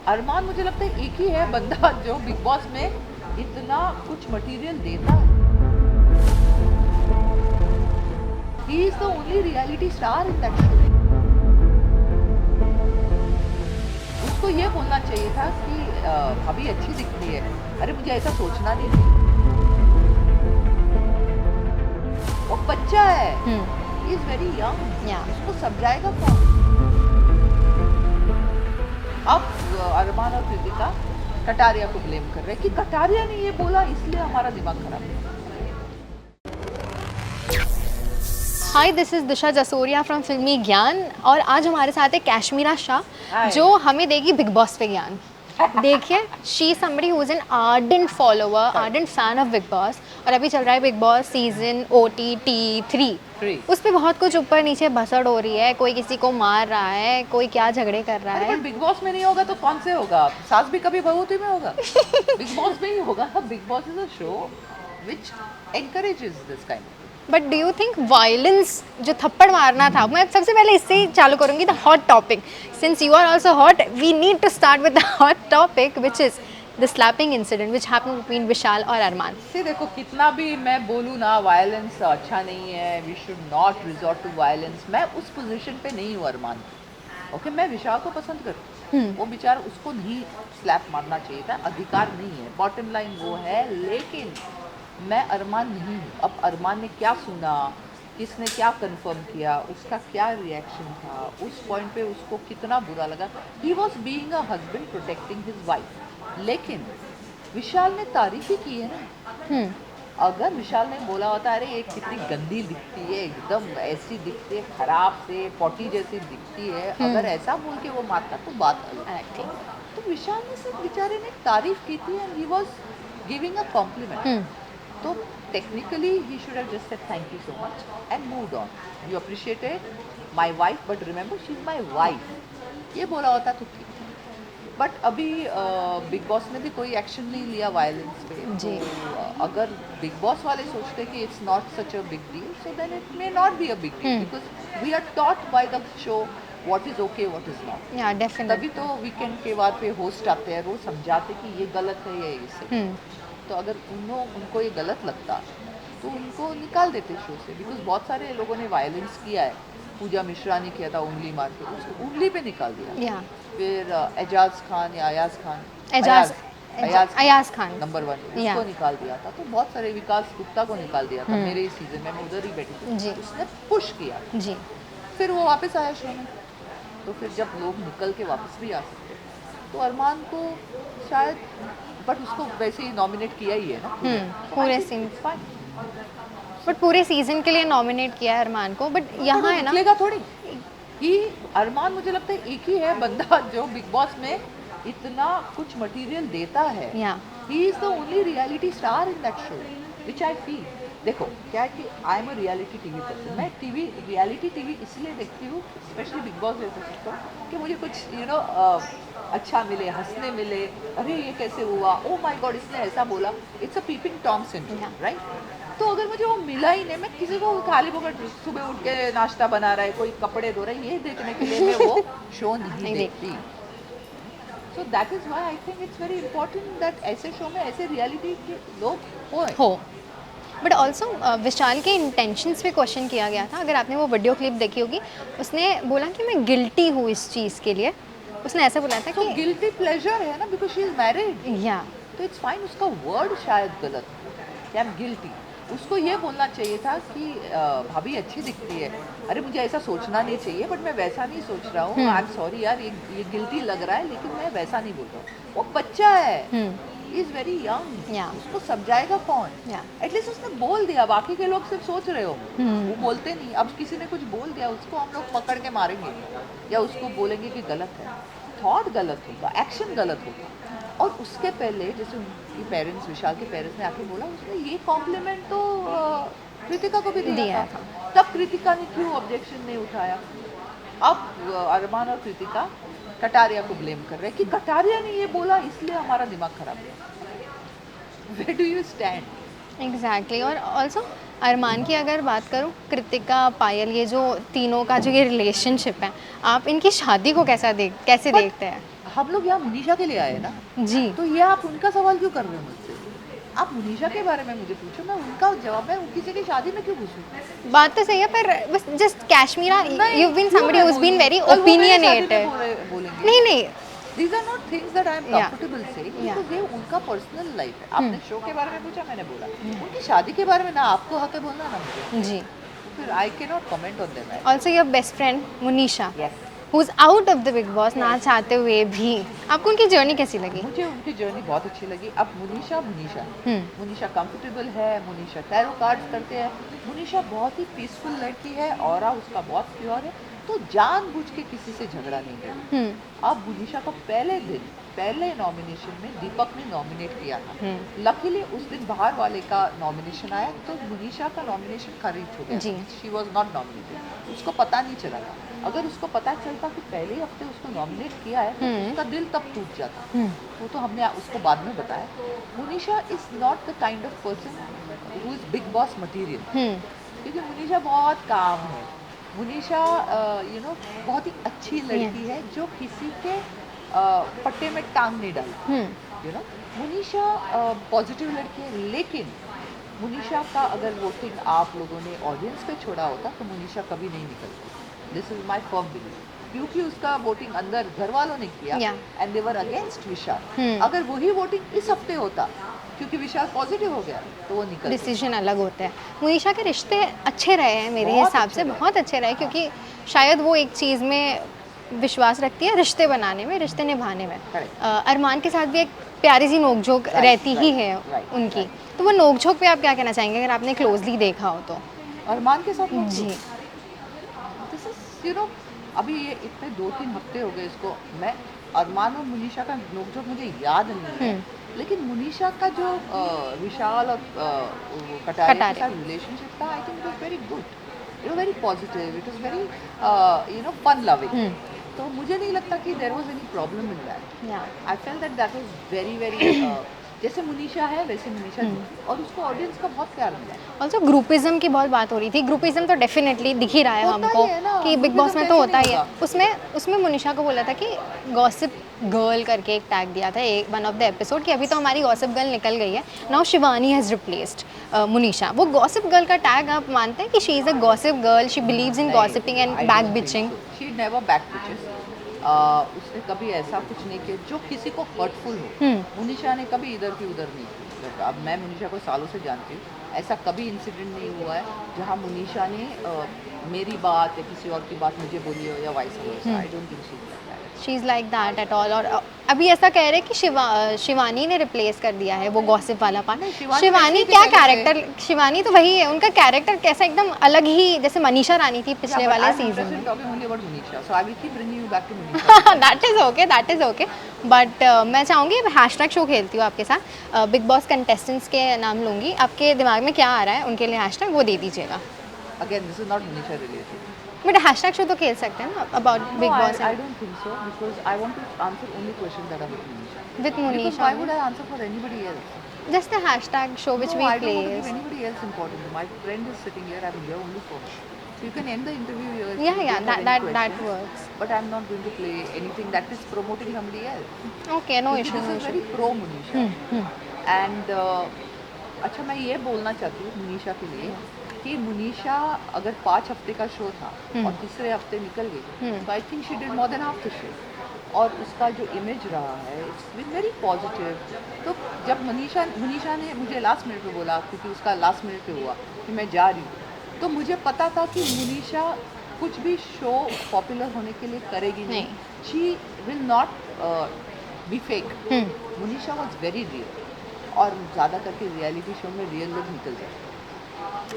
अरमान मुझे लगता है एक ही है बंदा जो बिग बॉस में इतना कुछ मटेरियल देता है। He is the only reality star in that show. उसको ये बोलना चाहिए था कि भाभी अच्छी दिखती है। अरे मुझे ऐसा सोचना नहीं चाहिए। वो बच्चा है, ही इज वेरी यंग, उसको समझाएगा कौन। अब अरमान और कृतिका कटारिया को ब्लेम कर रहे हैं कि कटारिया ने ये बोला इसलिए हमारा दिमाग खराब है। Hi, this is Disha Jasoria from Filmy Gyan और आज हमारे साथ है कैश्मीरा शाह जो हमें देगी बिग बॉस पे ज्ञान। देखिए, she somebody who is an ardent follower, ardent fan of big boss और अभी चल रहा है बिग बॉस सीजन OTT 3। उस पर बहुत कुछ ऊपर नीचे भसड़ हो रही है, कोई किसी को मार रहा है, कोई क्या झगड़े कर रहा है। बिग बॉस में नहीं होगा तो कौन से होगा? सास भी कभी बहुती में होगा। बिग बॉस में ही होगा। Big boss is a show which encourages this kind. But do you think violence जो थप्पड़ मारना था, मैं सबसे पहले इससे ही चालू करूंगी, the hot topic. Since you are also hot, we need to start with the hot topic which is the slapping incident which happened between Vishal और अरमान। से देखो, कितना भी मैं बोलूँ ना वायलेंस अच्छा नहीं है, we should not resort to violence, मैं उस पोजीशन पे नहीं हूँ अरमान। ओके, मैं विशाल को पसंद करती हूँ। वो बेचारा, उसको नहीं स्लैप मारना चाहिए था, अधिकार नहीं है, बॉटम लाइन वो है। लेकिन मैं अरमान नहीं हूँ। अब अरमान ने क्या सुना, किसने क्या कंफर्म किया, उसका क्या रिएक्शन था, उस पॉइंट पे उसको कितना बुरा लगा। He was being a husband protecting his wife. लेकिन विशाल ने तारीफ ही की है ना। अगर विशाल ने बोला होता अरे ये कितनी गंदी दिखती है, एकदम ऐसी दिखती है, खराब से पॉटी जैसी दिखती है, अगर ऐसा बोल के वो मारता तो बात अलग थी। तो विशाल ने सिर्फ बेचारे ने तारीफ की थी and he was giving a compliment. तो technically he should have just said thank you so much and moved on. You appreciated my wife but remember she is my wife, ये बोला होता तो ठीक। बट अभी बिग बॉस ने भी कोई एक्शन नहीं लिया वायलेंस पे। जी। तो अगर बिग बॉस वाले सोचते कि it's not such a big deal, so then it may not be a big deal, because we are taught by the show what is okay what is not. Yeah definitely. तभी तो weekend के बाद पे host आते हैं, वो समझाते कि ये गलत है, ये इसे। तो अगर उनको ये गलत लगता तो उनको निकाल देते शो से, बिकॉज बहुत सारे लोगों ने वायलेंस किया है। पूजा मिश्रा ने किया था, उंगली मार के उसको उंगली पे निकाल दिया। फिर एजाज खान या अयाज खान नंबर 1 उसको निकाल दिया था। तो बहुत सारे, विकास गुप्ता को निकाल दिया था मेरे ही सीजन में, मैं उधर ही बैठी थी, उसने पुश किया जी। फिर वो वापस आया शो में। तो फिर जब लोग निकल के वापस भी आ सकते, तो अरमान को शायद, बट उसको वैसे ही नॉमिनेट किया ही है ना पूरे सीजन। बट पूरे सीजन के लिए नॉमिनेट किया है अरमान को, बट यहाँ है ना निकलेगा थोड़ी कि अरमान, मुझे लगता है एक ही है बंदा जो बिग बॉस में इतना कुछ मटेरियल देता है। He is the only reality star in that show which I feel. देखो क्या है कि I am a reality TV person. मैं रियलिटी टीवी इसलिए देखती हूँ, स्पेशली बिग बॉस जैसे शो, कि मुझे कुछ अच्छा मिले, हंसने मिले। अरे ये कैसे हुआ, ओ माय गॉड इसने ऐसा बोला, it's a peeping Tom syndrome, right. तो अगर मुझे वो मिला ही नहीं, मैं किसी को खाली पकड़ सुबह उठ के नाश्ता बना रहा है, कोई कपड़े धो रहा है, ये देखने के लिए मैं वो शो नहीं देखती। So that is why I think it's very important that ऐसे शो में ऐसे रियलिटी के लोग हो। बट ऑल्सो विशाल के इंटेंशंस पे क्वेश्चन किया गया था, अगर आपने वो वीडियो क्लिप देखी होगी। उसने बोला कि मैं गिल्टी हूँ इस चीज़ के लिए। उसने ऐसा बोला था कि गिल्टी प्लेजर है ना, बिकॉज शी इज मैरिड। या तो इट्स फाइन। उसका वर्ड शायद गलत है, आई एम गिल्टी। उसको ये बोलना चाहिए था कि भाभी अच्छी दिखती है। अरे मुझे ऐसा सोचना नहीं चाहिए, बट मैं वैसा नहीं सोच रहा हूँ, आई एम सॉरी यार, ये गिल्टी लग रहा है, लेकिन मैं वैसा नहीं बोल रहा हूँ। वो बच्चा है, इज वेरी यंग, उसको समझाएगा कौन। एटलीस्ट उसने बोल दिया, बाकी के लोग सिर्फ सोच रहे हो, वो बोलते नहीं। अब किसी ने कुछ बोल दिया, उसको हम लोग पकड़ के मारेंगे या उसको बोलेंगे कि गलत है। थॉट गलत होगा, एक्शन गलत होगा। और उसके पहले जैसे उनके पेरेंट्स, विशाल के पेरेंट्स ने आके बोला, उसने ये कॉम्प्लीमेंट तो कृतिका को भी दिया था। तब कृतिका ने क्यों ऑब्जेक्शन नहीं उठाया? अब अरमान और कृतिका कटारिया को ब्लेम कर रहे हैं कि कटारिया ने ये बोला इसलिए हमारा दिमाग खराब है। Where do you stand? Exactly. और ऑल्सो अरमान की अगर बात करूँ, कृतिका, पायल, ये जो तीनों का जो ये रिलेशनशिप है, आप इनकी शादी को कैसे देखते हैं? हम लोग यहाँ मुनीशा के लिए आए ना, जी तो ये आप उनका सवाल क्यों कर रहे हो मुझसे? आप मुनीशा के बारे में मुझे पूछो, मैं उनका जवाब है किसी की शादी में क्यों पूछूं? बात तो सही है, पर बस जस्ट काश्मीरा यू बीन क्यों समबडी मैं हु बीन बोलूं? वेरी कल वो मेरी शादी ओपिनियनेटेड। में बोलेंगे। नहीं नहीं These are not things that I am Yeah. comfortable saying Yeah. because ये उनका पर्सनल लाइफ है। आपने शो के बारे में पूछा, मैंने बोला। उनकी शादी के बारे में ना आपको हक है बोलना ना मुझे। जी तो फिर I cannot comment on them. Also your best friend Munisha Yes. Who is out of the Bigg Boss ना चाहते हुए भी, आपको उनकी जर्नी कैसी लगी? मुझे उनकी जर्नी बहुत अच्छी लगी। अब मुनीशा हम्म मुनीशा कंफर्टेबल है, मुनीशा टैरो कार्ड्स करते हैं, मुनीशा बहुत ही पीसफुल लड़की है, ऑरा उसका बहुत प्योर है, तो जानबूझ के किसी से झगड़ा नहीं करती। अब मुनीशा को पहले नॉमिनेशन में दीपक ने नॉमिनेट किया था। लकीली उस दिन बाहर वाले का नॉमिनेशन आया, तो मुनीशा का नॉमिनेशन खारिज हो गया। जी। शी वाज नॉट नॉमिनेटेड, उसको पता नहीं चला था। अगर उसको पता चलता कि पहले हफ्ते उसको नॉमिनेट किया है, तो उसका दिल तब टूट जाता। वो तो हमने उसको बाद में बताया। Munisha is not the kind of person who is Bigg Boss material, क्योंकि मुनीशा बहुत काम है। मुनीशा बहुत ही अच्छी लड़की है जो किसी के पट्टे में टांग नहीं डालती। मुनीशा पॉजिटिव लड़की है, लेकिन मुनीशा का अगर वोटिंग आप लोगों ने ऑडियंस पे छोड़ा होता तो मुनीशा कभी नहीं निकलती। This is my firm believe, क्योंकि उसका वोटिंग अंदर घर वालों ने किया एंड दे वर अगेंस्ट विशाल। अगर वही वोटिंग इस हफ्ते होता, क्योंकि विशाल पॉजिटिव हो गया, तो वो निकल डिसीजन अलग होता है। मुनीशा के रिश्ते अच्छे रहे हैं मेरे बहुत हिसाब अच्छे से, रहे। बहुत अच्छे रहे, क्योंकि शायद वो एक चीज़ में विश्वास रखती है, रिश्ते बनाने में, रिश्ते निभाने में। Correct. अरमान के साथ भी एक प्यारी सी नोकझोंक रहती ही है right, उनकी। right. तो वो नोकझोंक पे आप क्या कहना चाहेंगे अगर आपने क्लोजली देखा हो तो? अरमान के साथ जी दिस इज अभी ये इतने 2-3 हफ्ते हो गए इसको। मैं अरमान और मुनीशा का नोकझोंक मुझे याद नहीं है, लेकिन मुनीशा का जो विशाल और कटारिया के साथ रिलेशनशिप था, I think it was very good, it was very positive, it was very fun loving. तो मुझे नहीं लगता कि there was any problem in that. या I felt that was very जैसे मुनीशा है वैसे मुनीशा थी, और उसको ऑडियंस का बहुत प्यार मिला। ऑल्सो ग्रुपिज्म की बहुत बात हो रही थी। ग्रुपिज्म तो डेफिनेटली दिख ही रहा है होता हमको ही है ना, कि बिग बॉस में तो ग्रुपिज्म होता ही कैसे है। नहीं उसमें मुनीशा को बोला था कि गॉसिप गर्ल करके एक टैग दिया था एक वन ऑफ द एपिसोड, कि अभी तो हमारी गॉसिप गर्ल निकल गई है, now Shivani has replaced Munisha. वो गॉसिप गर्ल का टैग आप मानते हैं कि she is a gossip girl, she believes in gossiping and back bitching? She never back bitches. उसने कभी ऐसा कुछ नहीं किया जो किसी को हर्टफुल हो। मुनीशा ने कभी इधर की उधर नहीं की। अब मैं मुनीशा को सालों से जानती हूँ, ऐसा कभी इंसिडेंट नहीं हुआ है जहाँ मुनीशा ने मेरी बात या किसी और की बात मुझे बोली हो या vice versa. I don't think she is like that at all. और अभी ऐसा कह रहे हैं कि शिवानी ने रिप्लेस कर दिया है वो गॉसिप वाला पार्ट। शिवानी कैसे क्या कैसे? कैरेक्टर, शिवानी तो वही है, उनका कैरेक्टर कैसा एकदम अलग ही, जैसे मनीषा रानी थी पिछले वाले सीजन में। talking only about Munisha, so I will keep bringing you back to Munisha. That is okay. But मैं चाहूँगी हैशटैग शो खेलती हूँ आपके साथ, बिग बॉस कंटेस्टेंट्स के नाम लूँगी, आपके दिमाग में क्या आ रहा है उनके लिए हैशटैग वो दे दीजिएगा। Again, this is not Munisha related. But hashtag show तो खेल सकते हैं ना about big No, boss I don't think so, because I want to answer only questions that are with Munisha. With Because Munisha. why would I answer for anybody else? Just the hashtag show which No, we I don't want to give play. anybody else importance. My friend is sitting here. I'm here only for her. So you can end the interview here. if Yeah, you yeah, don't have that any questions. works. But I'm not going to play anything that is promoting somebody else. Okay no Because issue this no is issue. very pro Munisha. And अच्छा, मैं ये बोलना चाहती हूँ मुनीशा के लिए कि मुनीशा अगर 5 हफ्ते का शो था और तीसरे हफ्ते निकल गई, तो I think she did more than half the show, और उसका जो इमेज रहा है इट्स बीन वेरी पॉजिटिव। तो जब मुनीशा ने मुझे लास्ट मिनट पे बोला, क्योंकि उसका लास्ट मिनट पे हुआ कि मैं जा रही हूँ, तो मुझे पता था कि मुनीशा कुछ भी शो पॉपुलर होने के लिए करेगी नहीं। She will not be fake. Munisha was very real, और ज़्यादा करके रियलिटी शो में रियल लोग निकल जाते हैं।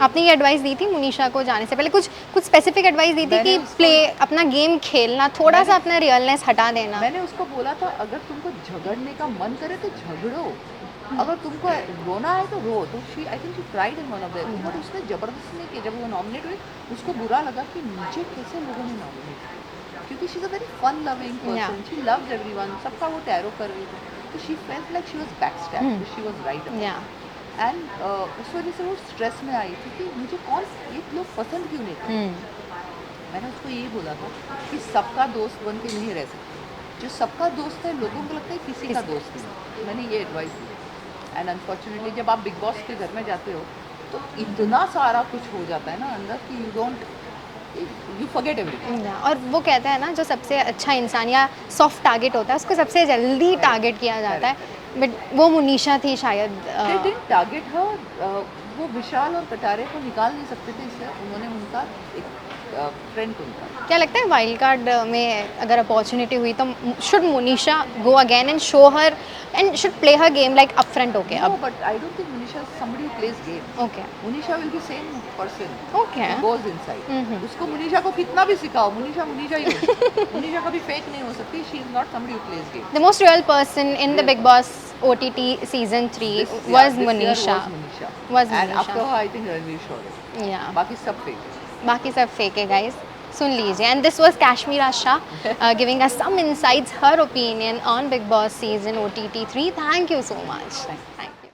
आपने ये एडवाइस दी थी मुनीशा को जाने से पहले, कुछ स्पेसिफिक एडवाइस दी थी मैंने कि उसको- प्ले अपना गेम खेलना, थोड़ा सा अपना रियलनेस हटा देना? मैंने उसको बोला था, अगर तुमको झगड़ने का मन करे तो झगड़ो, अगर तुमको रोना है तो रो। तो she I think she tried in one of the, but उसने ज़बरदस्ती नहीं किया। जब वो नॉमिनेट हुई, उसको बुरा लगा कि मुझे कैसे लोगों ने नॉमिनेट किया, क्योंकि she is a very fun loving person, she loves everyone, सबका वो टैरो कर रही थी। तो she felt like she was backstab, she was right. या एंड उस वजह से वो स्ट्रेस में आई थी कि मुझे ये लोग पसंद क्यों नहीं करते। मैंने उसको यही बोला था कि सबका दोस्त बन के नहीं रह सकते, जो सबका दोस्त है लोगों को लगता है किसी का दोस्त नहीं। मैंने ये एडवाइस दी एंड अनफॉर्चुनेटली जब आप बिग बॉस के घर में जाते हो तो इतना सारा कुछ हो जाता है ना अंदर कि यू फॉरगेट एवरीथिंग। और वो कहता है ना, जो सबसे अच्छा इंसान या सॉफ्ट टारगेट होता है उसको सबसे जल्दी टारगेट किया जाता है, बट वो मुनीशा थी शायद। दे डिडंट टारगेट हर, वो विशाल और कटारे को निकाल नहीं सकते थे, इसलिए उन्होंने उनका एक फ्रेंड उनका। क्या लगता है वाइल्ड कार्ड में अगर अपॉर्चुनिटी हुई तो should Munisha go again and show her and should play her game like upfront? Okay, No, अब but I don't think Monisha is somebody who plays game. Okay Monisha will be same person. Okay. Who goes inside. उसको मुनीशा को कितना भी सिखाओ, मुनीशा मुनीशा ही होगी। मुनीशा कभी fake नहीं हो सकती। She is not somebody who plays game. The most real person in the Bigg boss OTT season 3 This was year Monisha. was Monisha. Was And Monisha. after her, I think Ranveer Shore. Yeah. बाकी सब fake. बाकी सब fake है guys, सुन लीजिए। And this was Kashmera Shah giving us some insights, her opinion on Bigg Boss season OTT 3। Thank you so much. Thank you.